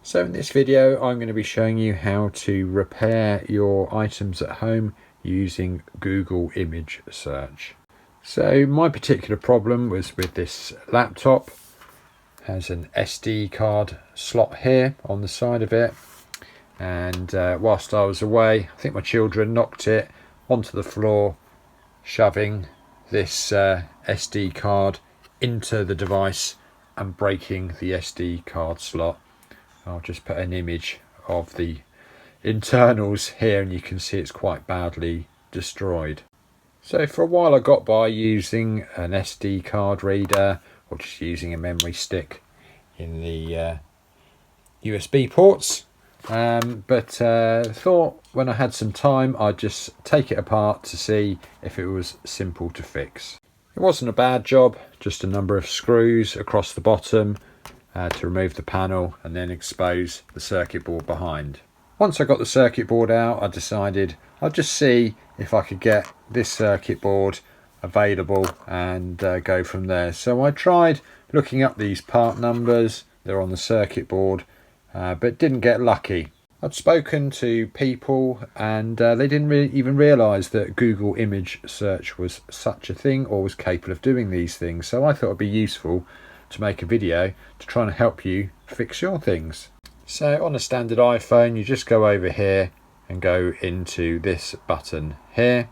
So in this video I'm going to be showing you how to repair your items at home using Google image search. So my particular problem was with this laptop. It has an SD card slot here on the side of it, and whilst I was away I think my children knocked it onto the floor, shoving this SD card into the device and breaking the SD card slot. I'll just put an image of the internals here and you can see it's quite badly destroyed. So for a while I got by using an SD card reader or just using a memory stick in the USB ports, but thought when I had some time I'd just take it apart to see if it was simple to fix. It wasn't a bad job, just a number of screws across the bottom to remove the panel and then expose the circuit board behind. Once I got the circuit board out, I decided I'd just see if I could get this circuit board available and go from there. So I tried looking up these part numbers, they're on the circuit board, but didn't get lucky. I'd spoken to people and they didn't even realise that Google image search was such a thing or was capable of doing these things. So I thought it'd be useful to make a video to try and help you fix your things. So on a standard iPhone you just go over here and go into this button here.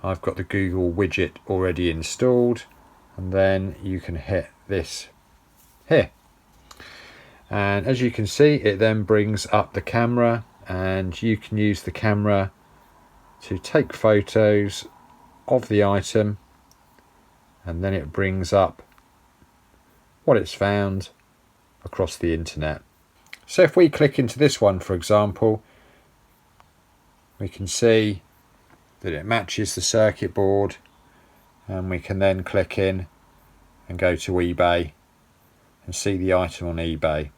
I've got the Google widget already installed, and then you can hit this here, and as you can see it then brings up the camera, and you can use the camera to take photos of the item, and then it brings up what it's found across the internet. So if we click into this one, for example, we can see that it matches the circuit board, and we can then click in and go to eBay and see the item on eBay.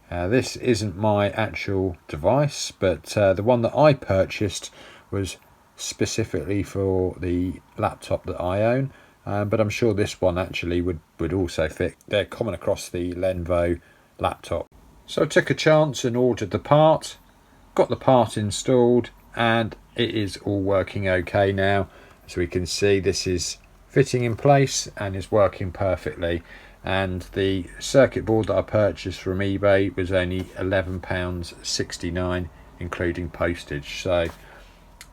This isn't my actual device, but the one that I purchased was specifically for the laptop that I own. But I'm sure this one actually would also fit. They're common across the Lenovo laptop. So I took a chance and ordered the part, got the part installed, and it is all working okay now. As we can see, this is fitting in place and is working perfectly. And the circuit board that I purchased from eBay was only £11.69 including postage. So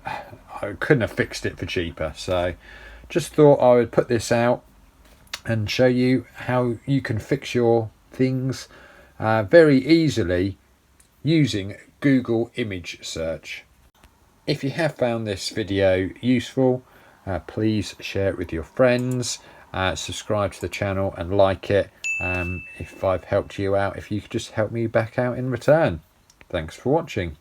I couldn't have fixed it for cheaper. So just thought I would put this out and show you how you can fix your things very easily using Google image search. If you have found this video useful, please share it with your friends, subscribe to the channel and like it. If I've helped you out, if you could just help me back out in return. Thanks for watching.